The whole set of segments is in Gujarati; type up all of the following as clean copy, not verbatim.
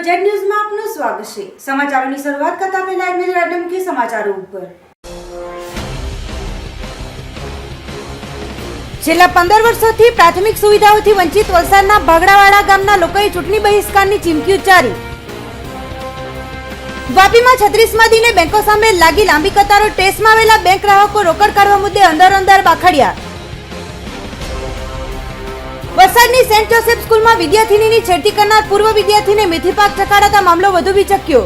जेड न्यूज में आपનું સ્વાગત છે। સમાચારોની શરૂઆત કરતા પહેલા એક નજર આદમ કે સમાચારો ઉપર। છેલ્લા 15 વર્ષોથી પ્રાથમિક સુવિધાઓથી વંચિત વલસાડના ભાગડાવાડા ગામના લોકોએ ચૂંટણી બહિષ્કારની ચીમકી ઉચ્ચારી। વાપીમાં 36મા દિને બેંકો સામે લાગી લાંબી કતારો। ટેસ્ટમાં આવેલા બેંક ગ્રાહકો રોકડ કાઢવા મુદ્દે અંદર બાખડ્યા। વલસાડની સેન્ટ જોસેફ સ્કૂલમાં વિદ્યાર્થીનીની છેડતી કરનાર પૂર્વ વિદ્યાર્થીને મેથીપાક ચકાડાતા મામલો વધુ વિચક્યો।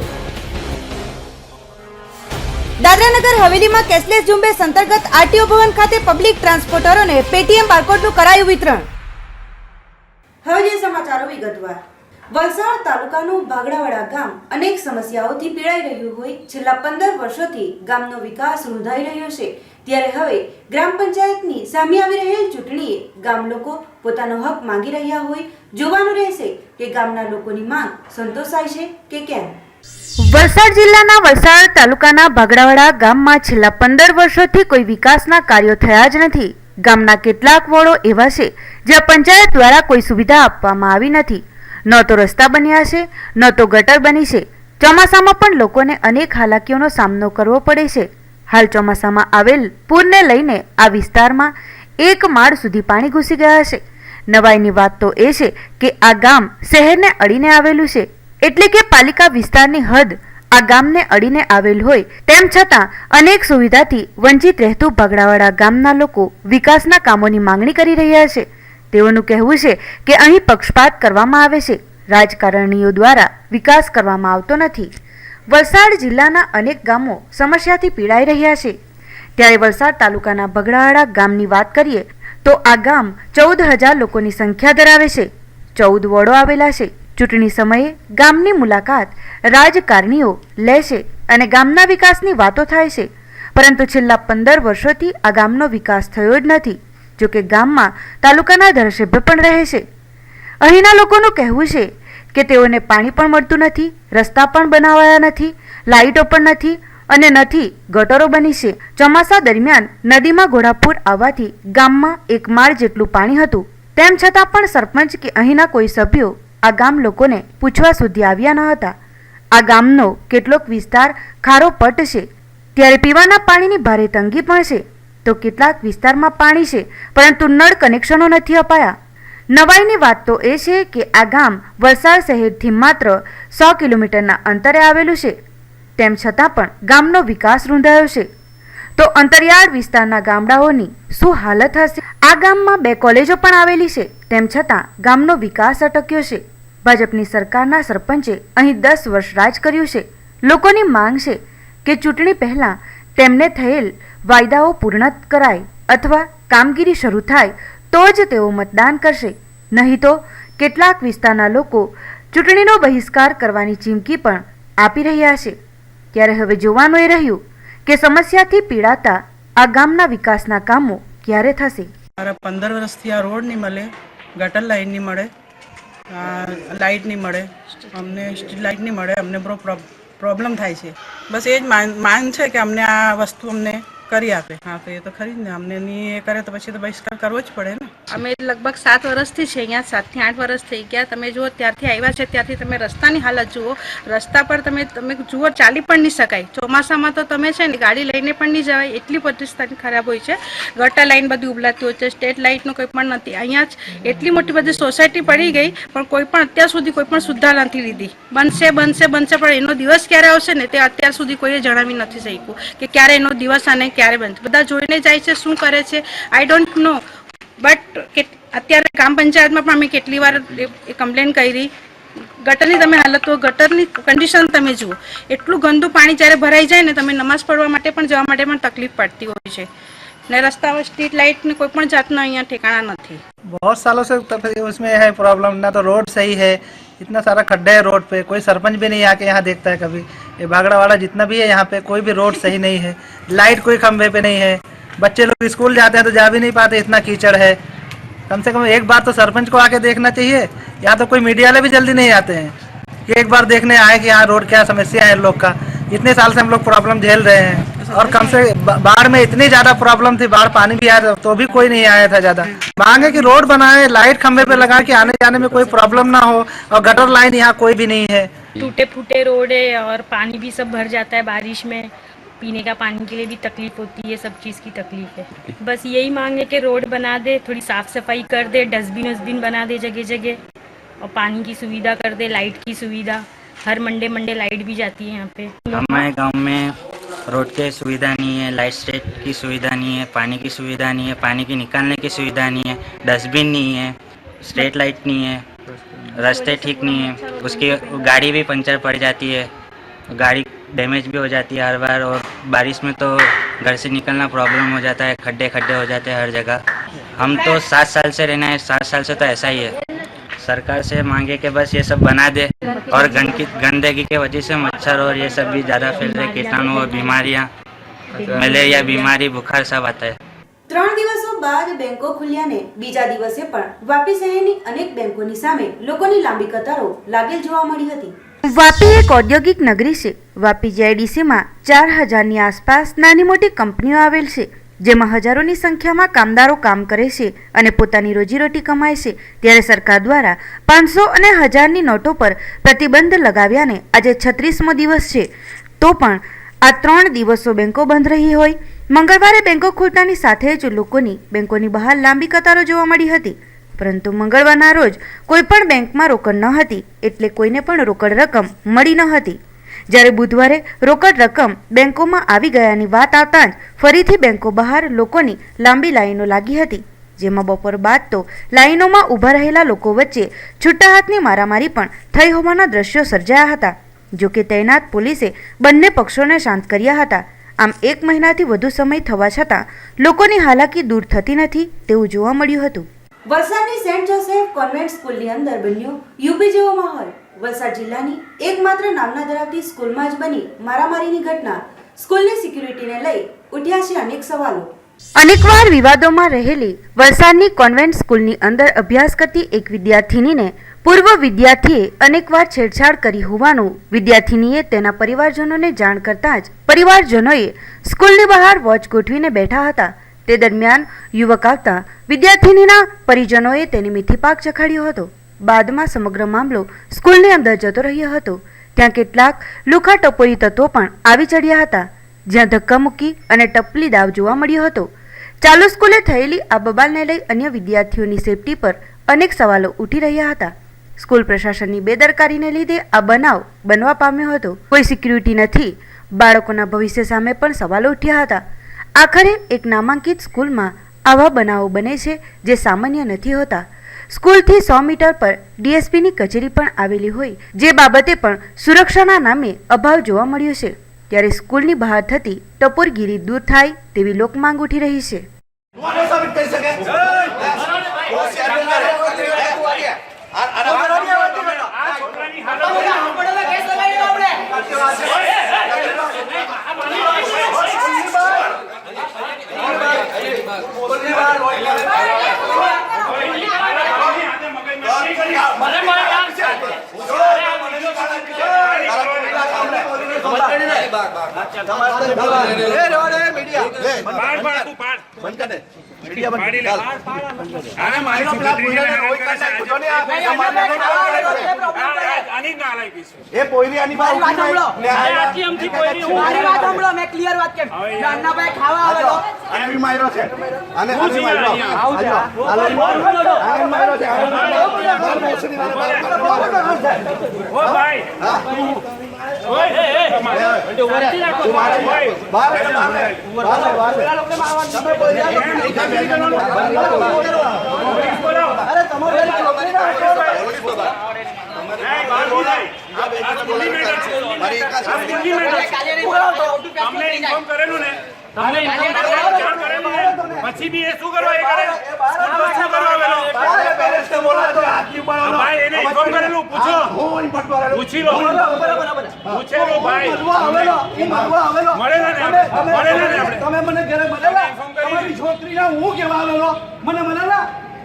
દાદરાનગર હવેલીમાં કેશલેસ ઝુંબેશ અંતર્ગત આરટીઓ ભવન ખાતે પબ્લિક ટ્રાન્સપોર્ટરોને પેટીએમ બારકોડનું કરાયું વિતરણ। હવે જે સમાચારો વિગતવાર। વલસાડ તાલુકાનું ભાગડાવાડા ગામ અનેક સમસ્યાઓથી પીડાઈ રહ્યું હોય છેલ્લા 15 વર્ષોથી ગામનો વિકાસ રૂંધાઈ રહ્યો છે। ત્યારે હવે ગ્રામ પંચાયતની સામે આવી રહેલ ચૂંટણીએ ગામ લોકો પોતાનો હક માંગી રહ્યા હોય। જોવાનું રહેશે કે ગામના લોકોની માંગ સંતોષાય છે કે કેમ। વલસાડ જિલ્લાના વલસાડ તાલુકાના ભાગડાવાડા ગામમાં છેલ્લા 15 વર્ષોથી કોઈ વિકાસના કાર્યો થયા જ નથી। ગામના કેટલાક વોર્ડો એવા છે જ્યાં પંચાયત દ્વારા કોઈ સુવિધા આપવામાં આવી નથી। ન તો રસ્તા બન્યા છે, ન તો ગટર બની છે। ચોમાસામાં પણ લોકોને અનેક હાલાકીઓનો સામનો કરવો પડે છે। હાલ ચોમાસામાં આવેલ પૂરને લઈને આ વિસ્તારમાં 1 માળ સુધી પાણી ઘૂસી ગયા છે। નવાઈની વાત તો એ છે કે આ ગામ શહેરને અડીને આવેલું છે, એટલે કે પાલિકા વિસ્તારની હદ આ ગામને અડીને આવેલ હોય તેમ છતાં અનેક સુવિધાથી વંચિત રહેતું ભાગડાવાડા ગામના લોકો વિકાસના કામોની માંગણી કરી રહ્યા છે। તેઓનું કહેવું છે કે અહીં પક્ષપાત કરવામાં આવે છે, રાજકારણીઓ દ્વારા વિકાસ કરવામાં આવતો નથી। વલસાડ જિલ્લાના અનેક ગામો સમસ્યાથી પીડાઈ રહ્યા છે, ત્યારે વલસાડ તાલુકાના ભાગડાવાડા ગામની વાત કરીએ તો આ ગામ 14,000 લોકોની સંખ્યા ધરાવે છે। 14 વોર્ડો આવેલા છે। ચૂંટણી સમયે ગામની મુલાકાત રાજકારણીઓ લે છે અને ગામના વિકાસની વાતો થાય છે, પરંતુ છેલ્લા 15 વર્ષોથી આ ગામનો વિકાસ થયો જ નથી। જો કે ગામમાં તાલુકાના ધારાસભ્ય પણ રહે છે। અહીંના લોકોનું કહેવું છે કે તેઓને પાણી પણ મળતું નથી, રસ્તા પણ બનાવાયા નથી, લાઇટો પણ નથી અને નથી ગટરો બની છે। ચોમાસા દરમિયાન નદીમાં ઘોડાપૂર આવવાથી ગામમાં 1 માળ જેટલું પાણી હતું, તેમ છતાં પણ સરપંચ કે અહીંના કોઈ સભ્યો આ ગામ લોકોને પૂછવા સુધી આવ્યા ન હતા। આ ગામનો કેટલોક વિસ્તાર ખારો પટ છે, ત્યારે પીવાના પાણીની ભારે તંગી પણ છે। તો કેટલાક વિસ્તારમાં પાણી છે પરંતુ નળ કનેક્શનો નથી અપાયા। નવાઈની વાત તો એ છે કે આ ગામ વલસાડ શહેરથી માત્ર 100 કિલોમીટરના અંતરે આવેલું છે, તેમ છતાં પણ ગામનો વિકાસ રૂંધાયો છે। તો અંતરિયાળ વિસ્તારના ગામડાઓની શું હાલત હશે। આ ગામમાં 2 કોલેજો પણ આવેલી છે, તેમ છતાં ગામનો વિકાસ અટક્યો છે। ભાજપની સરકારના સરપંચે અહીં 10 વર્ષ રાજ કર્યું છે। લોકોની માંગ છે કે ચૂંટણી પહેલા તેમને થયેલ વાયદાઓ પૂર્ણ કરાય અથવા કામગીરી શરૂ થાય તો જ તેઓ મતદાન કરશે, નહીં તો કેટલાક વિસ્તારના લોકો ચૂંટણીનો બહિષ્કાર કરવાની ચીમકી પણ આપી રહ્યા છે। ત્યારે હવે જોવાનું એ રહ્યું કે સમસ્યાથી પીડાતા આ ગામના વિકાસના કામો ક્યારે થશે। 15 વર્ષથી આ રોડ નહીં મળે, ગટર લાઈન નહીં મળે, લાઇટ નહીં મળે, અમને સ્ટ્રીટ લાઇટ નહીં મળે, અમને બહુ પ્રોબ્લેમ થાય છે। બસ એ જ માંગ છે કે અમને આ વસ્તુ અમને કરી આપે। હા તો એ તો ખરી જ ને, અમને નહીં એ કરે તો પછી તો બહિષ્કાર કરવો જ પડે ને। અમે લગભગ 7 વર્ષથી છે અહીંયા, 7 થી 8 વર્ષ થઈ ગયા। તમે જુઓ ત્યારથી આવ્યા છે ત્યારથી તમે રસ્તાની હાલત જુઓ, રસ્તા પર તમે જુઓ ચાલી પણ નહીં શકાય। ચોમાસામાં તો તમે છે ને ગાડી લઈને પણ નહીં જવાય, એટલી પરિસ્થિતિ ખરાબ હોય છે। ગટર લાઈન બધી ઉભલાતી હોય છે, સ્ટેટ લાઇટનું કોઈ પણ નથી। અહીંયા જ એટલી મોટી બધી સોસાયટી પડી ગઈ પણ કોઈ પણ અત્યાર સુધી કોઈ પણ સુધાર નથી લીધી। બનશે પણ એનો દિવસ ક્યારે આવશે ને તે અત્યાર સુધી કોઈએ જણાવી નથી શક્યું કે ક્યારે એનો દિવસ અને ક્યારે બનશે। બધા જોઈને જાય છે, શું કરે છે આઈ ડોન્ટ નો। બટ અત્યારે ગ્રામ પંચાયતમાં પણ અમે કેટલી વાર કમ્પ્લેન કરી। ગટરની તમે હાલત તો ગટરની કન્ડિશન તમે જુઓ, એટલું ગંદુ પાણી જ્યારે ભરાઈ જાય ને તમે નમાઝ પડવા માટે પણ જવા માટે પણ તકલીફ પડતી હોય છે ને। રસ્તા સ્ટ્રીટ લાઇટ ને કોઈ પણ જાતના અહીંયા ઠેકાણા નથી। बहुत सालों से उसमें है प्रॉब्लम, ना तो रोड सही है, इतना सारा खड्डा है रोड पे, कोई सरपंच भी नहीं आके यहाँ देखता है कभी। ये भागड़ावाड़ा जितना भी है यहाँ पे कोई भी रोड सही नहीं है, लाइट कोई खंभे पे नहीं है, बच्चे लोग स्कूल जाते हैं तो जा भी नहीं पाते, इतना कीचड़ है। कम से कम एक बार तो सरपंच को आके देखना चाहिए, या तो कोई मीडिया वाले भी जल्दी नहीं आते हैं कि एक बार देखने आए कि यहाँ रोड क्या समस्या है लोग का। इतने साल से हम लोग प्रॉब्लम झेल रहे हैं। और कम से बाढ़ में इतनी ज्यादा प्रॉब्लम थी, बाढ़ पानी भी आया तो भी कोई नहीं आया था ज्यादा। मांग है कि रोड बनाए, लाइट खंबे पे लगा के आने जाने में कोई प्रॉब्लम ना हो, और गटर लाइन यहाँ कोई भी नहीं है। टूटे फूटे रोड है और पानी भी सब भर जाता है बारिश में, पीने का पानी के लिए भी तकलीफ होती है, सब चीज़ की तकलीफ है। बस यही मांग है कि रोड बना दे, थोड़ी साफ सफाई कर दे, डस्टबिन वस्टबिन बना दे जगह जगह, और पानी की सुविधा कर दे, लाइट की सुविधा, हर मंडे लाइट भी जाती है यहाँ पे। हमारे गांव में रोड की सुविधा नहीं है, लाइट स्ट्रीट की सुविधा नहीं है, पानी की सुविधा नहीं है, पानी की निकालने की सुविधा नहीं है, डस्टबिन नहीं है, स्ट्रीट लाइट नहीं है, रास्ते ठीक नहीं है, उसकी गाड़ी भी पंचर पड़ जाती है, गाड़ी डैमेज भी हो जाती है हर बार, और बारिश में तो घर से निकलना प्रॉब्लम हो जाता है, खड्डे खड्डे हो जाते हैं हर जगह। हम तो 7 साल से रहना है, 7 साल से तो ऐसा ही है। सरकार से मांगे कि बस ये सब बना दे, और गंदगी के वजह से मच्छर और ये सब भी ज़्यादा फैल रहे, कीटाणु और बीमारियाँ, मलेरिया बीमारी, बुखार सब आता है। 3 દિવસો બાદ બેંકો ખુલ્યાને બીજા દિવસે પણ વાપી શહેરની અનેક બેંકોની સામે લોકોની લાંબી કતારો લાગેલ જોવા મળી હતી। વાપી એક ઔદ્યોગિક નગરી છે। વાપી જીઆઈડીસીમાં 4000ની આસપાસ નાની મોટી કંપનીઓ આવેલ છે, જેમાં હજારોની સંખ્યામાં કામદારો કામ કરે છે અને પોતાની રોજીરોટી કમાય છે। ત્યારે સરકાર દ્વારા 500 અને 1000ની નોટો પર પ્રતિબંધ લગાવ્યાને આજે 36મો દિવસ છે, તો પણ આ 3 દિવસો બેંકો બંધ રહી હોય। મંગળવારે બેંકો ખુલતાની સાથે જ લોકોની બેંકોની બહાર લાંબી કતારો જોવા મળી હતી, પરંતુ મંગળવારના રોજ કોઈ પણ બેંકમાં રોકડ ન હતી, એટલે કોઈને પણ રોકડ રકમ મળી ન હતી। જ્યારે બુધવારે રોકડ રકમ બેંકોમાં આવી ગયાની વાત આવતા જ ફરીથી બેંકો બહાર લોકોની લાંબી લાઈનો લાગી હતી, જેમાં બપોર બાદ તો લાઈનોમાં ઊભા રહેલા લોકો વચ્ચે છૂટા હાથની મારામારી પણ થઈ હોવાના દ્રશ્યો સર્જાયા હતા। જો કે તૈનાત પોલીસે બંને પક્ષોને શાંત કર્યા હતા। આમ 1 મહિનાથી વધુ સમય થવા છતાં લોકોની હાલાકી દૂર થતી નથી તેવું જોવા મળ્યું હતું। વલસાડની સેન્ટ જોસેફ કોન્વેન્ટ સ્કૂલની અંદર બન્યો યુપી જેવો માહોલ। વલસાડ જિલ્લાની એકમાત્ર નામના ધરાવતી સ્કૂલમાં જ બની મારામારીની ઘટના। સ્કૂલની સિક્યુરિટીને લઈ ઉઠ્યા છે અનેક સવાલો। અનેકવાર વિવાદોમાં રહેલી વલસાડની કોન્વેન્ટ સ્કૂલની અંદર અભ્યાસ કરતી એક વિદ્યાર્થિનીને પૂર્વ વિદ્યાર્થીએ અનેકવાર છેડછાડ કરી હોવાનું વિદ્યાર્થિનીએ તેના પરિવારજનોને જાણ કરતા જ પરિવારજનોએ સ્કૂલની બહાર વોચ ગોઠવીને બેઠા હતા। તે દરમિયાન યુવક આવતા વિદ્યાર્થિનીના પરિજનોએ તેની મીઠીપાક ચખાડ્યો હતો। બાદમાં સમગ્ર મામલો સ્કૂલની અંદર જતો રહ્યો હતો। ત્યાં કેટલાક લુખા ટપોરી તત્વો પણ આવી ચડ્યા હતા, જ્યાં ધક્કામુક્કી અને ટપલી દાવ જોવા મળ્યો હતો। ચાલુ સ્કૂલે થયેલી આ બબાલને લઈ અન્ય વિદ્યાર્થીઓની સેફટી પર અનેક સવાલો ઉઠી રહ્યા હતા। સ્કૂલ પ્રશાસનની બેદરકારીને લીધે આ બનાવ બનવા પામ્યો હતો। કોઈ સિક્યુરિટી નથી, બાળકોના ભવિષ્ય સામે પણ સવાલો ઉઠ્યા હતા। આખરે એક નામાંકિત સ્કૂલમાં આવા બનાવો બને છે જે સામાન્ય નથી હોતા। સ્કૂલથી 100 મીટર પર ડીએસપીની કચેરી પણ આવેલી હોય, જે બાબતે પણ સુરક્ષાના નામે અભાવ જોવા મળ્યો છે। ત્યારે સ્કૂલની બહાર થતી ટપોરગીરી દૂર થાય તેવી લોકમાંગ ઉઠી રહી છે। પછી બી એ શું કરવા એ કરે શું કરવા વેલો ભાઈ એને ઇન્ફોર્મ કરેલું પૂછો પૂછી લો પૂછેલો ભાઈ મળેલા ને આપણે તમે મને ઘરે મળેલા તમારી છોકરીને હું કેવા આવેલો મને મળેલા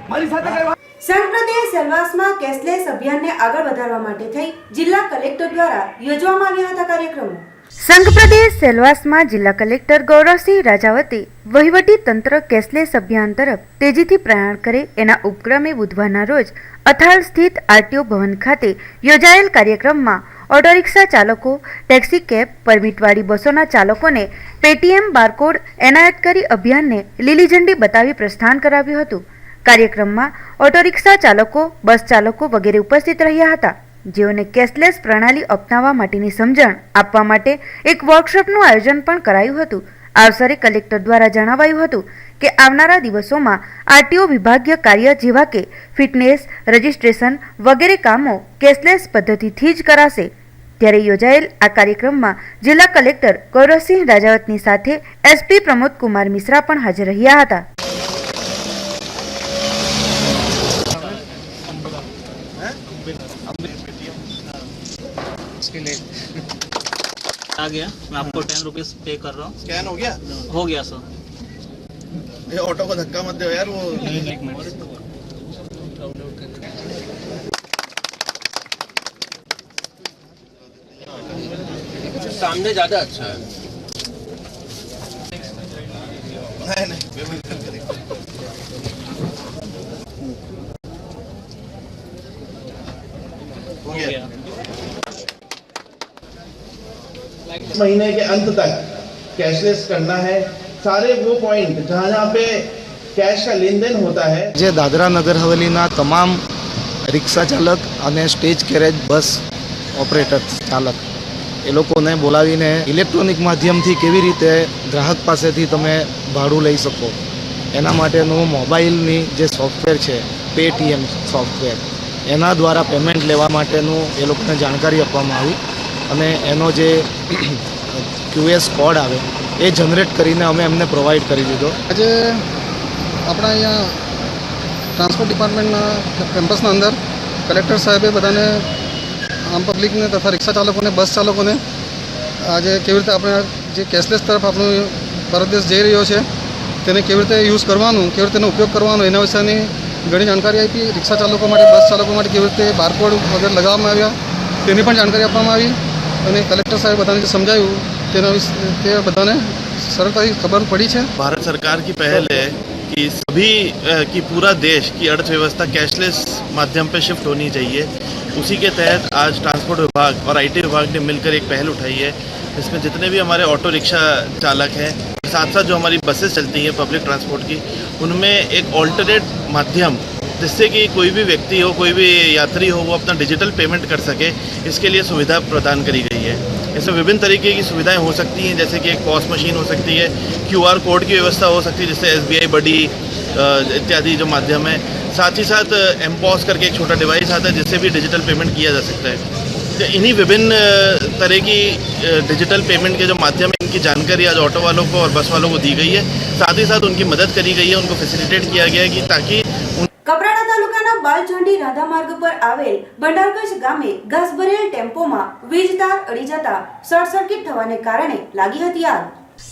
મારી સાથે કઈ સંઘ પ્રદેશ સેલવાસમાં કેશલેસ અભિયાનને આગળ વધારવા માટે થઈ જિલ્લા કલેક્ટર દ્વારા યોજવામાં આવ્યા હતા કાર્યક્રમો। સંઘ પ્રદેશ સેલવાસમાં જિલ્લા કલેક્ટર ગૌરવસિંહ રાજાવતે વહીવટી તંત્ર કેશલેસ અભિયાન તરફ તેજીથી પ્રયાણ કરે એના ઉપક્રમે બુધવારના રોજ અથાલ સ્થિત આરટીઓ ભવન ખાતે યોજાયેલ કાર્યક્રમમાં ઓટો રિક્ષા ચાલકો, ટેક્સી કેબ, પરમિટવાળી બસોના ચાલકોને પેટીએમ બારકોડ એનાયત કરી અભિયાનને લીલી ઝંડી બતાવી પ્રસ્થાન કરાવ્યું હતું. કાર્યક્રમમાં ઓટો રિક્ષા ચાલકો, બસ ચાલકો વગેરે ઉપસ્થિત રહ્યા હતા, જેઓને કેશલેસ પ્રણાલી અપનાવવા માટેની સમજણ આપવા માટે એક વર્કશોપનું આયોજન પણ કરાયું હતું. આ અવસરે કલેક્ટર દ્વારા જણાવાયું હતું કે આવનારા દિવસોમાં આરટીઓ વિભાગીય કાર્ય જેવા કે ફિટનેસ, રજિસ્ટ્રેશન વગેરે કામો કેશલેસ પદ્ધતિથી જ કરાશે. ત્યારે યોજાયેલ આ કાર્યક્રમમાં જિલ્લા કલેક્ટર ગૌરવસિંહ રાજાવતની સાથે એસપી પ્રમોદ કુમાર મિશ્રા પણ હાજર રહ્યા હતા. आ गया, मैं आपको 10 रुपीज पे कर रहा हूँ. स्कैन हो गया? हो गया सर. ये ऑटो को धक्का मत दो यार, वो एक मिनट. सामने ज्यादा अच्छा है. नहीं पेमेंट करके देखो. हो गया. महीने के अंत तक कैशलेस करना है. सारे वो पॉइंट जहाँ जहाँ पे कैश का लेन देन होता है. જે દાદરા નગર હવેલીના તમામ રિક્ષા ચાલક અને સ્ટેજ કેરેજ બસ ઓપરેટર ચાલક એ લોકોને બોલાવીને ઇલેક્ટ્રોનિક માધ્યમથી કેવી રીતે ગ્રાહક પાસેથી તમે ભાડું લઈ શકો એના માટેનું મોબાઈલની જે સોફ્ટવેર છે પેટીએમ સોફ્ટવેર એના દ્વારા પેમેન્ટ લેવા માટેનું એ લોકોને જાણકારી આપવામાં આવી અને એનો જે ક્યુએસ કોડ આવે એ જનરેટ કરીને અમે એમને પ્રોવાઈડ કરી દીધો. આજે આપણા અહીંયા ટ્રાન્સપોર્ટ ડિપાર્ટમેન્ટના કેમ્પસના અંદર કલેક્ટર સાહેબે બધાને આમ પબ્લિકને તથા રિક્ષા ચાલકોને, બસ ચાલકોને આજે કેવી રીતે આપણે જે કેશલેસ તરફ આપણો ભારત દેશ જઈ રહ્યો છે તેને કેવી રીતે યુઝ કરવાનું, કેવી રીતે તેનો ઉપયોગ કરવાનો એના વિશેની ઘણી જાણકારી આપી. રિક્ષા ચાલકો માટે, બસ ચાલકો માટે કેવી રીતે બારકોડ વગેરે લગાવવામાં આવ્યા તેની પણ જાણકારી આપવામાં આવી અને કલેક્ટર સાહેબ બધાને જે સમજાવ્યું તેના વિશે તે બધાને સરળતાથી ખબર પડી છે. भारत सरकार की पहल है कि सभी की पूरा देश की अर्थव्यवस्था कैशलेस माध्यम पे शिफ्ट होनी चाहिए. उसी के तहत आज ट्रांसपोर्ट विभाग और आईटी विभाग ने मिलकर एक पहल उठाई है, जिसमें जितने भी हमारे ऑटो रिक्शा चालक हैं, साथ साथ जो हमारी बसेस चलती हैं पब्लिक ट्रांसपोर्ट की, उनमें एक ऑल्टरनेट माध्यम जिससे कि कोई भी व्यक्ति हो, कोई भी यात्री हो, वो अपना डिजिटल पेमेंट कर सके, इसके लिए सुविधा प्रदान करी गई है. इसमें विभिन्न तरीके की सुविधाएं हो सकती हैं, जैसे कि एक पॉस मशीन हो सकती है, QR कोड की व्यवस्था हो सकती है जिससे SBI बडी इत्यादि जो माध्यम है. साथ ही साथ एमपॉस करके एक छोटा डिवाइस आता है जिससे भी डिजिटल पेमेंट किया जा सकता है. तो इन्हीं विभिन्न तरह की डिजिटल पेमेंट के जो माध्यम है, इनकी जानकारी आज ऑटो वालों को और बस वालों को दी गई है. साथ ही साथ उनकी मदद करी गई है, उनको फैसिलिटेट किया गया है कि ताकि કપરાડા તાલુકાના બાલચંડી રાધા માર્ગ પર આવેલ ભંડારગંજ ગામે ઘાસ ભરેલ ટેમ્પોમાં વીજ તાર અડી જતા શોર્ટ સર્કિટ થવાને કારણે લાગી હતી આગ.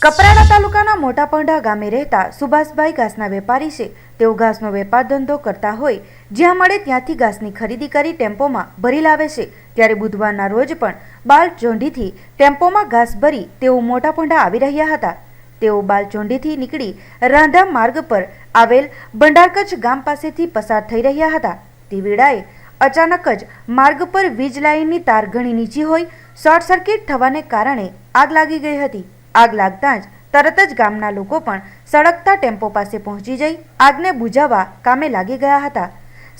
કપરાડા તાલુકાના મોટા પંડા ગામે રહેતા સુભાષભાઈ ઘાસના વેપારી છે. તેઓ ઘાસનો વેપાર ધંધો કરતા હોય જ્યાં મળે ત્યાંથી ઘાસની ખરીદી કરી ટેમ્પોમાં ભરી લાવે છે. ત્યારે બુધવારના રોજ પણ બાલચોંડીથી ટેમ્પોમાં ઘાસ ભરી તેઓ મોટા પંડા આવી રહ્યા હતા. તેઓ બાલચોંડીથી નીકળી રાંધા માર્ગ પર આવેલ ભંડારકચ્છ ગામ પાસેથી પસાર થઈ રહ્યા હતા. તે વેળાએ અચાનક જ માર્ગ પર વીજ લાઇનની તાર ઘણી નીચી હોય શોર્ટ સર્કિટ થવાને કારણે આગ લાગી ગઈ હતી. આગ લાગતા જ તરત જ ગામના લોકો પણ સળગતા ટેમ્પો પાસે પહોંચી જઈ આગને બુઝાવવા કામે લાગી ગયા હતા.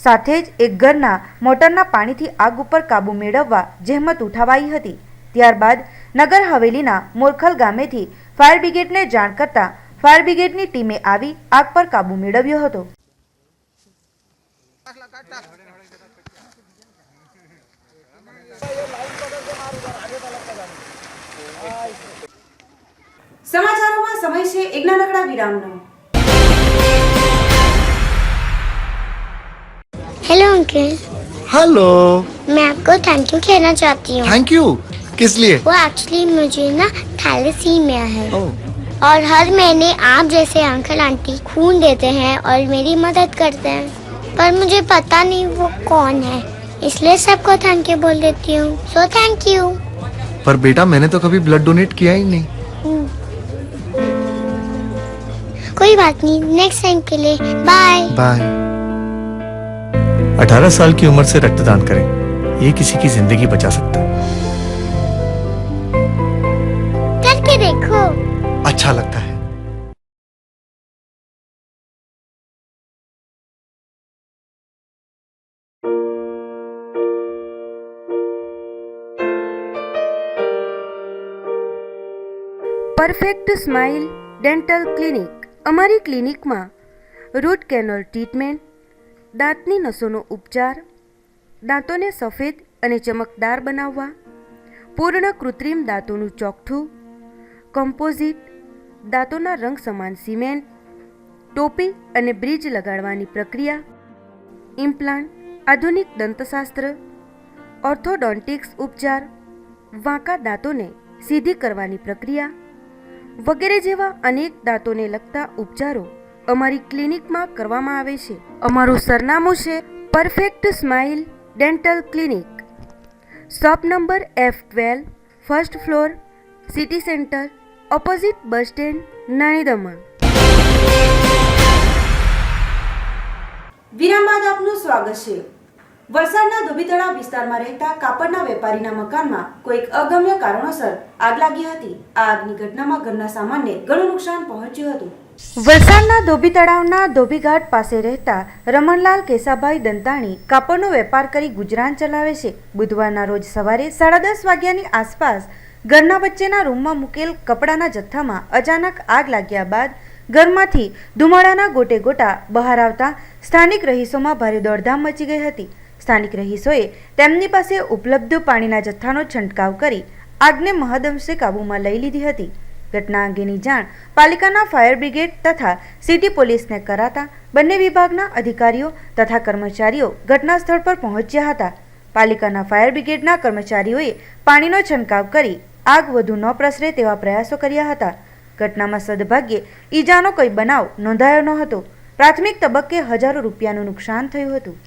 સાથે જ એક ઘરના મોટરના પાણીથી આગ ઉપર કાબુ મેળવવા જહેમત ઉઠાવાઈ હતી. ત્યારબાદ નગર હવેલીના મોરખલ ગામેથી ફાયર બ્રિગેડને જાણ કરતા ફાયર બ્રિગેડની ટીમે આવી આગ પર કાબુ મેળવ્યો હતો. સમાચારોમાં સમય છે એક નાનકડા વિરામનો. Hello uncle. हेलो. मैं आपको थैंक यू कहना चाहती हूँ. Thank you. किस लिए? वो एक्चुअली मुझे ना थैलेसीमिया है और हर महीने आप जैसे अंकल आंटी खून देते हैं और मेरी मदद करते हैं, पर मुझे पता नहीं वो कौन है, इसलिए सबको थैंक यू बोल देती हूँ. So thank you. पर बेटा मैंने तो कभी ब्लड डोनेट किया ही नहीं। कोई बात नहीं, नेक्स्ट टाइम के लिए बाय बाय। 18 साल की उम्र से रक्तदान करें, ये किसी की जिंदगी बचा सकता है। करके देखो, अच्छा लगता है। Perfect smile dental clinic. અમારી ક્લિનિકમાં રૂટ કેનલ ટ્રીટમેન્ટ, દાંતની નસોનો ઉપચાર, દાંતોને સફેદ અને ચમકદાર બનાવવા, પૂર્ણ કૃત્રિમ દાંતોનું ચોકઠું, કમ્પોઝિટ, દાંતોના રંગ સમાન સિમેન્ટ, ટોપી અને બ્રિજ લગાડવાની પ્રક્રિયા, ઇમ્પ્લાન્ટ, આધુનિક દંતશાસ્ત્ર, ઓર્થોડોન્ટિક્સ ઉપચાર, વાંકા દાંતોને સીધી કરવાની પ્રક્રિયા વગેરે જેવા અનેક દાંતોને લગતા ઉપચારો અમારી ક્લિનિકમાં કરવામાં આવે છે. અમારું સરનામું છે perfect smile dental clinic, shop number F12, first floor, city centre, opposite bus stand, નાની દમણ. વિરામ બાદ આપનું સ્વાગત છે. વલસાડના ધોબીતળા વિસ્તારમાં રહેતા કાપડના વેપારીના મકાનમાં કોઈક અગમ્ય કારણોસર આગ લાગી હતી. આ આગની ઘટનામાં ઘરના સામાનને ઘણું નુકસાન પહોંચ્યું હતું. વલસાડના ધોબી તળાવના ધોબીઘાટ પાસે રહેતા રમણલાલ કેસાભાઈ દંતાણી કાપડનો વેપાર કરી ગુજરાન ચલાવે છે. બુધવારના રોજ સવારે 10:30 વાગ્યાની આસપાસ ઘરના વચ્ચેના રૂમમાં મૂકેલ કપડાના જથ્થામાં અચાનક આગ લાગ્યા બાદ ઘરમાંથી ધુમાડાના ગોટે ગોટા બહાર આવતા સ્થાનિક રહીશોમાં ભારે દોડધામ મચી ગઈ હતી. સ્થાનિક રહીશોએ તેમની પાસે ઉપલબ્ધ પાણીના જથ્થાનો છંટકાવ કરી આગને મહદઅંશે કાબૂમાં લઈ લીધી હતી. ઘટના અંગેની જાણ પાલિકાના ફાયર બ્રિગેડ તથા સિટી પોલીસને કરાતા બંને વિભાગના અધિકારીઓ તથા કર્મચારીઓ ઘટના સ્થળ પર પહોંચ્યા હતા. પાલિકાના ફાયર બ્રિગેડના કર્મચારીઓએ પાણીનો છંટકાવ કરી આગ વધુ ન પ્રસરે તેવા પ્રયાસો કર્યા હતા. ઘટનામાં સદભાગ્યે ઈજાનો કોઈ બનાવ નોંધાયો ન હતો. પ્રાથમિક તબક્કે હજારો રૂપિયાનું નુકસાન થયું હતું.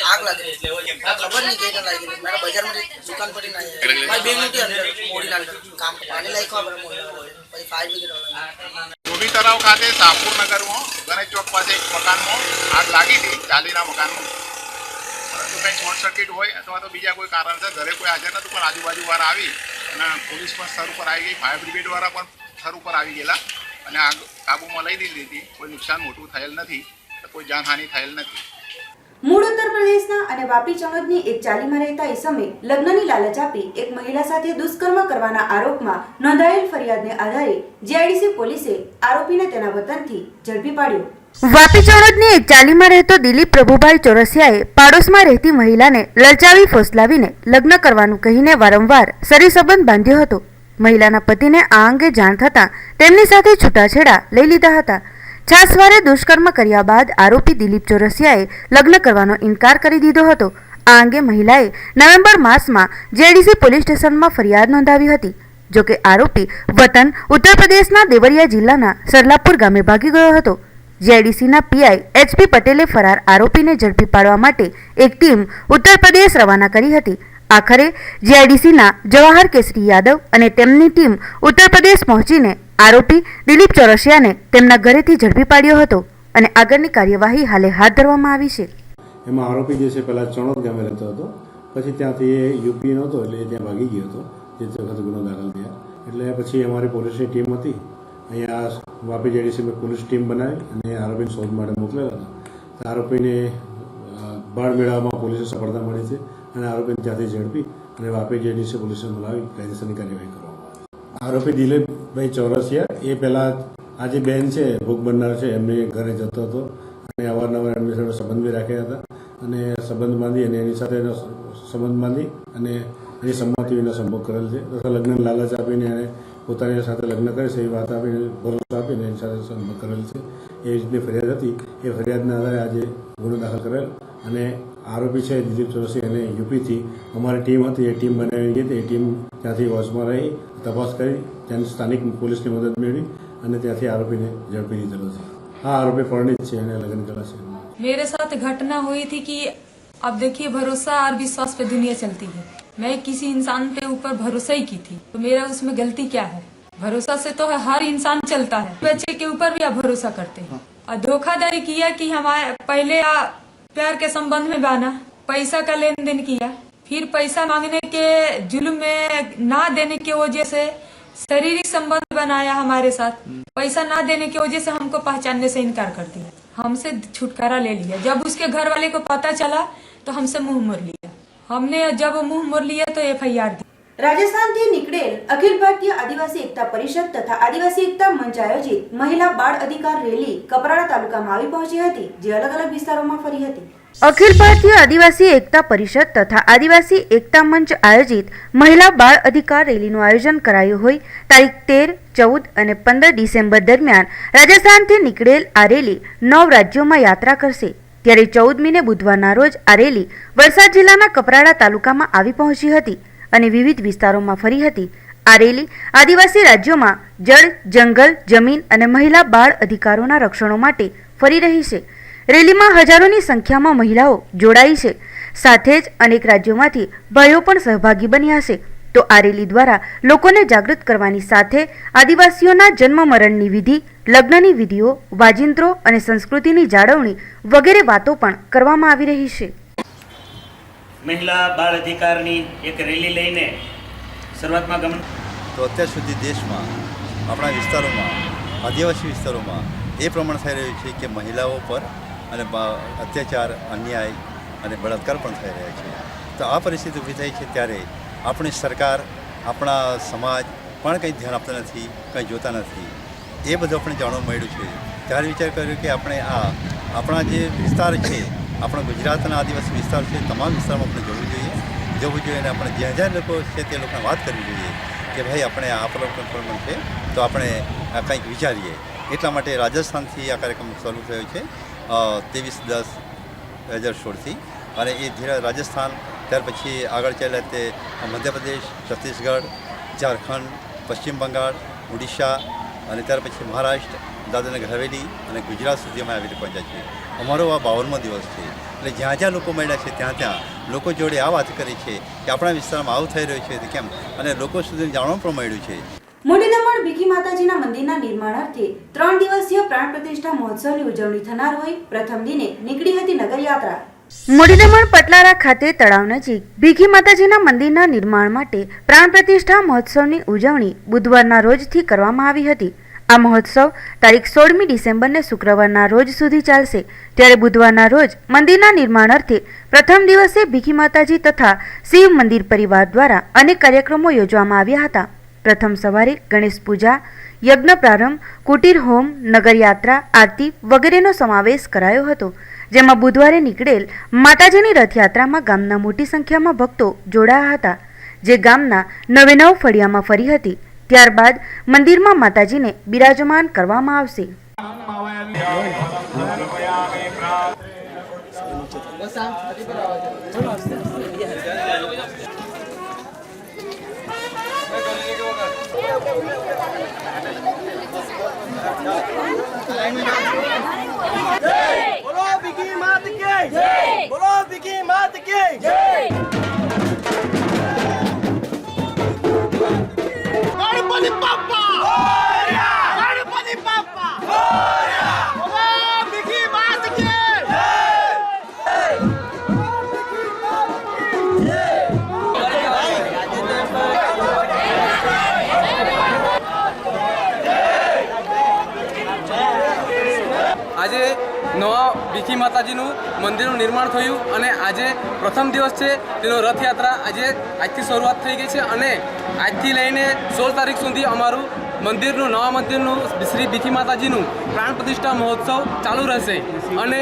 आग लगी खबर नहीं कहीं लगी मेरा बाजार में दुकान पर नहीं है भाई बेंग के अंदर मोड़ी अंदर काम पानी लाइक खबर मोड़ी भाई फायर ब्रिगेड वाला ધોબી તળાવ ખાતે સાપુર નગરમાં ગણેશ ચોક પાસે એક મકાનમાં આગ લાગી હતી, ચાલીના મકાનમાં. પરંતુ કંઈ શોર્ટ સર્કિટ હોય અથવા તો બીજા કોઈ કારણસર ઘરે કોઈ હાજર નહોતું, પણ આજુબાજુવાળા આવી અને પોલીસ પણ સ્થળ ઉપર આવી ગઈ, ફાયર બ્રિગેડવાળા પણ સ્થળ ઉપર આવી ગયેલા અને આગ કાબૂમાં લઈ દીધી હતી. કોઈ નુકસાન મોટું થયેલ નથી, કોઈ જાનહાનિ થયેલ નથી. મૂળ ઉત્તર પ્રદેશના અને વાપી ચણોદની એક ચાલીમાં રહેતા ઈસમે લગ્નની લાલચ આપી એક મહિલા સાથે દુષ્કર્મ કરવાના આરોપમાં નોંધાયેલ ફરિયાદને આધારે જીઆઈડીસી પોલીસે આરોપીને તેના વતનથી ઝડપી પાડ્યો. વાપી ચણોદની એક ચાલીમાં રહેતો દિલીપ પ્રભુભાઈ ચોરસિયાએ પાડોશમાં રહેતી મહિલાને લલચાવી ફોસલાવીને લગ્ન કરવાનું કહીને વારંવાર શરીર સંબંધ બાંધ્યો હતો. મહિલાના પતિને આ અંગે જાણ થતાં તેમની સાથે છૂટાછેડા લઈ લીધા હતા. છાસવારે દુષ્કર્મ કર્યા બાદ આરોપી દિલીપ ચોરસિયાએ લગ્ન કરવાનો ઇનકાર કરી દીધો હતો. આ અંગે મહિલાએ નવેમ્બર માસમાં જીઆઈડીસી પોલીસ સ્ટેશનમાં ફરિયાદ નોંધાવી હતી. જોકે આરોપી વતન ઉત્તર પ્રદેશના દેવરિયા જિલ્લાના સરલાપુર ગામે ભાગી ગયો હતો. જીઆઈડીસીના પીઆઈ HP પટેલે ફરાર આરોપીને ઝડપી પાડવા માટે એક ટીમ ઉત્તર પ્રદેશ રવાના કરી હતી. આખરે જીઆઈડીસીના જવાહર કેસરી યાદવ અને તેમની ટીમ ઉત્તર પ્રદેશ પહોંચીને આરોપી દિલીપ ચોરસિયાને તેમના ઘરેથી ઝડપી પાડ્યો હતો અને આગળની કાર્યવાહી હાલે હાથ ધરવામાં આવી છે. એમાં આરોપી જે છે પહેલાં ચણોદ ગામે રહેતો હતો, પછી ત્યાંથી એ યુપીનો હતો એટલે ત્યાં ભાગી ગયો હતો, જે વખત ગુનો દાખલ થયા. એટલે પછી અમારી પોલીસની ટીમ હતી અહીંયા વાપી જીઆઈડીસીમાં પોલીસ ટીમ બનાવી અને આરોપીને શોધ માટે મોકલેલા હતા. આરોપીને બાળ મેળવવામાં પોલીસે સફળતા મળી છે અને આરોપીને ત્યાંથી ઝડપી અને વાપી જીઆઈડીસી પોલીસને બોલાવી કાયદેસરની કાર્યવાહી કરવામાં આવી. આરોપી દિલીપભાઈ ચોરસિયા એ પહેલાં આ જે બેન છે ભોગ બનનાર છે એમને ઘરે જતો હતો અને અવારનવાર એમની સાથે સંબંધ બી રાખ્યા હતા અને સંબંધ બાંધી અને એની સાથે સંબંધ બાંધી અને એની સંમતિ વિના સંભોગ કરેલ છે તથા લગ્ન લાલચ આપીને એને પોતાની સાથે લગ્ન કરે છે એ વાત આપીને ભરોસો આપીને એની સાથે સંભોગ કરેલ છે. એ રીતની ફરિયાદ હતી. એ ફરિયાદના આધારે આજે ગુનો દાખલ કરેલ અને આરોપી છે દિલીપ ચોરસી અને યુપીથી અમારી ટીમ હતી એ ટીમ બનાવી ગઈ હતી. એ ટીમ ત્યાંથી વોચમાં રહી તપાસ કરી ત્યાં સ્થાનિક પોલીસની મદદ મેળવી અને ત્યાંથી આરોપીને ઝડપી લીધેલો છે. આ આરોપી પરણિત છે અને લગ્ન કરેલા છે. मेरे साथ घटना हुई थी कि अब देखिए भरोसा और विश्वास पे दुनिया चलती है. मैं किसी इंसान पे ऊपर भरोसा ही की थी तो मेरा उसमें गलती क्या है? भरोसा से तो हर इंसान चलता है. बच्चे के ऊपर भी आप भरोसा करते हैं और धोखाधड़ी किया कि हमारे पहले प्यार के संबंध में बना, पैसा का लेन देन किया, फिर पैसा मांगने के जुल्म में ना देने की वजह से शारीरिक संबंध बनाया हमारे साथ. पैसा ना देने की वजह से हमको पहचानने से इनकार कर दिया. हमसे छुटकारा ले लिया. जब उसके घर वाले को पता चला तो हमसे मुंह मोड़ लिया. हमने जब मुंह मोड़ लिया तो FIR दी. રાજસ્થાનથી નીકળેલ અખિલ ભારતીય આદિવાસી એકતા પરિષદ તથા આદિવાસી એકતા મંચ આયોજિત મહિલા બાળ અધિકાર રેલી કપરાડા તાલુકામાં આવી પહોંચી હતી, જે અલગ અલગ વિસ્તારોમાં ફરી હતી. અખિલ ભારતીય આદિવાસી એકતા પરિષદ તથા આદિવાસી એકતા મંચ આયોજિત મહિલા બાળ અધિકાર રેલીનું આયોજન કરાયું હોય તારીખ 13, 14 અને 15 ડિસેમ્બર દરમિયાન રાજસ્થાનથી નીકળેલ આ રેલી 9 રાજ્યોમાં યાત્રા કરશે. ત્યારે 14મી ને બુધવારના રોજ આ રેલી વલસાડ જિલ્લાના કપરાડા તાલુકામાં આવી પહોંચી હતી અને વિવિધ વિસ્તારોમાં ફરી હતી. આ રેલી આદિવાસી રાજ્યોમાં જળ, જંગલ, જમીન અને મહિલા બાળ અધિકારોના રક્ષણો માટે ફરી રહી છે. રેલીમાં હજારોની સંખ્યામાં મહિલાઓ જોડાઈ છે. સાથે જ અનેક રાજ્યોમાંથી ભાઈઓ પણ સહભાગી બન્યા છે. તો આ રેલી દ્વારા લોકોને જાગૃત કરવાની સાથે આદિવાસીઓના જન્મ મરણની વિધિ, લગ્નની વિધિઓ, વાજિંત્રો અને સંસ્કૃતિની જાળવણી વગેરે વાતો પણ કરવામાં આવી રહી છે. મહિલા બાળ અધિકારની એક રેલી લઈને શરૂઆતમાં ગમન તો અત્યાર સુધી દેશમાં આપણા વિસ્તારોમાં આદિવાસી વિસ્તારોમાં એ પ્રમાણે થઈ રહ્યું છે કે મહિલાઓ પર અને અત્યાચાર, અન્યાય અને બળાત્કાર પણ થઈ રહ્યા છે. તો આ પરિસ્થિતિ ઊભી થઈ છે ત્યારે આપણી સરકાર, આપણા સમાજ પણ કંઈ ધ્યાન આપતા નથી, કંઈ જોતા નથી. એ બધું આપણે જાણવા મળ્યું છે. ત્યારે વિચાર કર્યો કે આપણે આપણા જે વિસ્તાર છે, આપણા ગુજરાતના આદિવાસી વિસ્તાર છે, તમામ વિસ્તારમાં આપણે જવું જોઈએ અને આપણે જ્યાં જ્યાં લોકો છે તે લોકોને વાત કરવી જોઈએ કે ભાઈ આપણે આ પ્રોબ્લેમ છે તો આપણે કંઈક વિચારીએ. એટલા માટે રાજસ્થાનથી આ કાર્યક્રમ શરૂ થયો છે 23/10/2016થી અને એ ધીરે રાજસ્થાન, ત્યાર પછી આગળ ચાલ્યા તે મધ્યપ્રદેશ, છત્તીસગઢ, ઝારખંડ, પશ્ચિમ બંગાળ, ઓડિશા અને ત્યાર પછી મહારાષ્ટ્ર, દાદરાનગર હવેલી અને ગુજરાત સુધી અમે આવી પહોંચ્યા છીએ. અમારો આ 52મો દિવસ છે. એટલે જ્યાં જ્યાં લોકો મળ્યા છે ત્યાં ત્યાં લોકો જોડે આ વાત કરી છે કે આપણા વિસ્તારમાં આવું થઈ રહ્યું છે કેમ, અને લોકો સુધી જાણવા પણ મળ્યું છે. મોટી દમણ ભીખી માતાજીના મંદિરના નિર્માણાર્થે 3 દિવસીય પ્રાણ પ્રતિષ્ઠા મહોત્સવની ઉજવણી થનાર હોય પ્રથમ દિને નીકળી હતી નગરયાત્રા. મોટી દમણ પટલારા ખાતે તળાવ નજીક ભીખી માતાજીના મંદિરના નિર્માણ માટે પ્રાણ પ્રતિષ્ઠા મહોત્સવની ઉજવણી બુધવારના રોજથી કરવામાં આવી હતી. આ મહોત્સવ તારીખ 16મી ડિસેમ્બરને શુક્રવારના રોજ સુધી ચાલશે. ત્યારે બુધવારના રોજ મંદિરના નિર્માણ અર્થે પ્રથમ દિવસે ભીખી માતાજી તથા શિવ મંદિર પરિવાર દ્વારા અનેક કાર્યક્રમો યોજવામાં આવ્યા હતા. પ્રથમ સવારે ગણેશ પૂજા, યજ્ઞ પ્રારંભ, કુટીર હોમ, નગરયાત્રા, આરતી વગેરેનો સમાવેશ કરાયો હતો. જેમાં બુધવારે નીકળેલ માતાજીની રથયાત્રામાં ગામના મોટી સંખ્યામાં ભક્તો જોડાયા હતા, જે ગામના 9 ફળિયામાં ફરી હતી. ત્યારબાદ મંદિરમાં માતાજીને બિરાજમાન કરવામાં આવશે. બોલો ભીખી માત કી જય, બોલો ભીખી માત કી જય. ગણપતિ બાપ્પા મોરયા, ગણપતિ બાપ્પા મોરયા, બોલો ભીખી માત કી જય. આજે નવા ભીખી માતાજીનું મંદિરનું નિર્માણ થયું અને આજે પ્રથમ દિવસ છે તેનો રથયાત્રા આજથી શરૂઆત થઈ ગઈ છે અને આજથી લઈને 16 તારીખ સુધી અમારું નવા મંદિરનું શ્રી ભીખી માતાજીનું પ્રાણ પ્રતિષ્ઠા મહોત્સવ ચાલુ રહેશે અને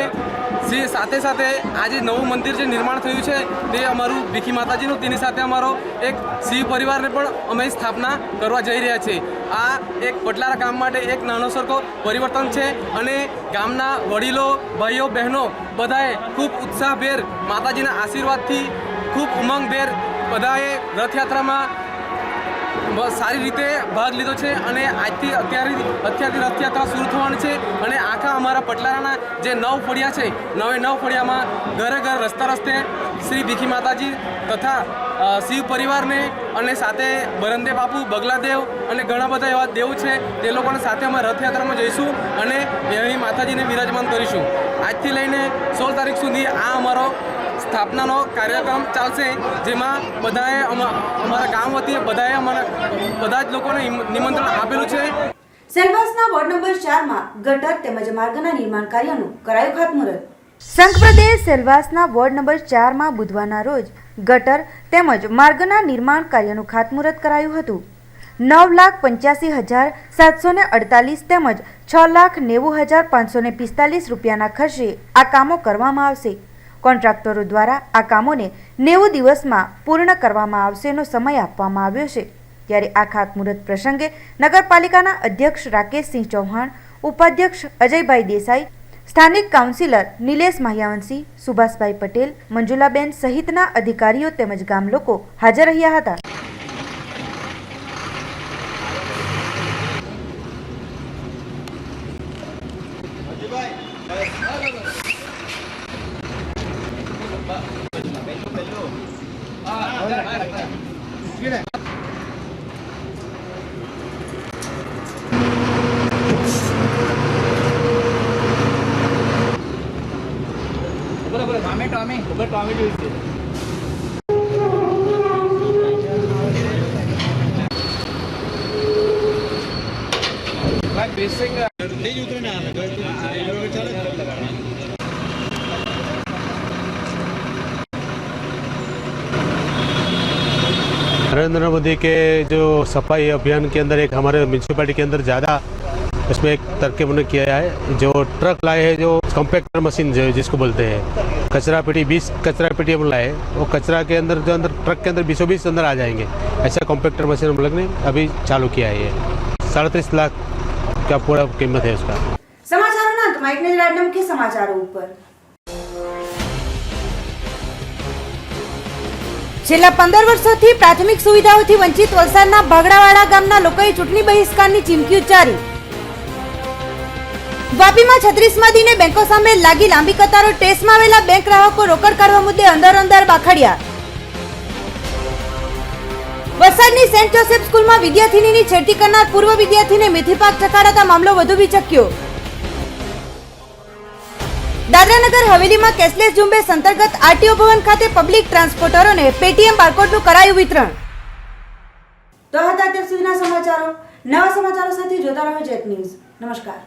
સાથે સાથે આજે નવું મંદિર જે નિર્માણ થયું છે તે અમારું ભીખી માતાજીનું, તેની સાથે અમારો એક શિવ પરિવારને પણ અમે સ્થાપના કરવા જઈ રહ્યા છીએ. આ એક પટલારા ગામ માટે એક નાનો સરખો પરિવર્તન છે અને ગામના વડીલો, ભાઈઓ, બહેનો બધાએ ખૂબ ઉત્સાહભેર માતાજીના આશીર્વાદથી ખૂબ ઉમંગભેર બધાએ રથયાત્રામાં સારી રીતે ભાગ લીધો છે અને અત્યારથી રથયાત્રા શરૂ થવાની છે અને આખા અમારા પટલારાના જે 9 ફળિયા છે, 9 ફળિયામાં ઘરે ઘર રસ્તા રસ્તે શ્રી ભીખી માતાજી તથા શિવ પરિવારને અને સાથે બરંદે બાપુ, બગલાદેવ અને ઘણા બધા એવા દેવ છે તે લોકોને સાથે અમે રથયાત્રામાં જઈશું અને અહીં માતાજીને વિરાજમાન કરીશું. આજથી લઈને 16 તારીખ સુધી આ અમારો સ્થાપનાનો કાર્યક્રમ ચાલશે, જેમાં બધાએ અમારા ગામ વતી બધા જ લોકોને નિમંત્રણ આપેલું છે. સેલવાસના વોર્ડ નંબર 4 માં ગટર તેમજ માર્ગના નિર્માણ કાર્યનું કરાયું ખાતમુહૂર્ત. સંઘ પ્રદેશ સેલવાસના વોર્ડ નંબર 4 માં બુધવારના રોજ ગટર તેમજ માર્ગના નિર્માણ કાર્યનું ખાતમુહૂર્ત કરાયું હતું. 9,85,748 તેમજ 6,90,545 રૂપિયાના ખર્ચે આ કામો કરવામાં આવશે. કોન્ટ્રાક્ટરો દ્વારા આ કામોને 90 દિવસમાં પૂર્ણ કરવામાં આવશેનો સમય આપવામાં આવ્યો છે. ત્યારે આ ખાતમુહૂર્ત પ્રસંગે નગરપાલિકાના અધ્યક્ષ રાકેશસિંહ ચૌહાણ, ઉપાધ્યક્ષ અજયભાઈ દેસાઈ, સ્થાનિક કાઉન્સિલર નિલેશ માહ્યાવંશી, સુભાષભાઈ પટેલ, મંજુલાબેન સહિતના અધિકારીઓ તેમજ ગામ લોકો હાજર રહ્યા હતા. नरेंद्र मोदी के जो सफाई अभियान के अंदर एक हमारे म्यूनसिपैलिटी के अंदर ज़्यादा इसमें एक तरकीब उन्होंने किया है. जो ट्रक लाए हैं, जो कॉम्पैक्टर मशीन जो जिसको बोलते हैं, कचरा पेटी 20 कचरा पेटी हम लाए, वो कचरा के अंदर जो अंदर ट्रक के अंदर 20 अंदर आ जाएंगे. ऐसा कॉम्पैक्टर मशीन हम लोग ने अभी चालू किया है. 37 लाख का पूरा कीमत है उसका. સમાચારોના અંતમાં એક નજર આજના મુખ્ય સમાચારો ઉપર. છેલ્લા 15 વર્ષોથી પ્રાથમિક સુવિધાઓથી વંચિત વલસાડના ભાગડાવાડા ગામના લોકોએ ચૂંટણી બહિષ્કારની ચીમકી ઉચ્ચારી. વાપીમાં 36મા દિને બેંકો સામે લાગી લાંબી કતારો. ટેસ્ટમાં આવેલા બેંક ગ્રાહકો રોકડ કાઢવા મુદ્દે અંદર બાખડ્યા. વલસાડની સેન્ટ જોસેફ સ્કૂલમાં વિદ્યાર્થીનીની છેડતી કરનાર પૂર્વ વિદ્યાર્થીને મેથીપાક ચકાડાતા મામલો વધુ વિચક્યો. દાદરાનગર હવેલીમાં કેશલેસ ઝુંબેશ અંતર્ગત આરટીઓ ભવન ખાતે પબ્લિક ટ્રાન્સપોર્ટરોને પેટીએમ બારકોડનું કરાયું વિતરણ. તો હતા અત્યાર સુધીના સમાચારો. નવા સમાચારો સાથે જોતા રહો જેટ ન્યૂઝ. નમસ્કાર.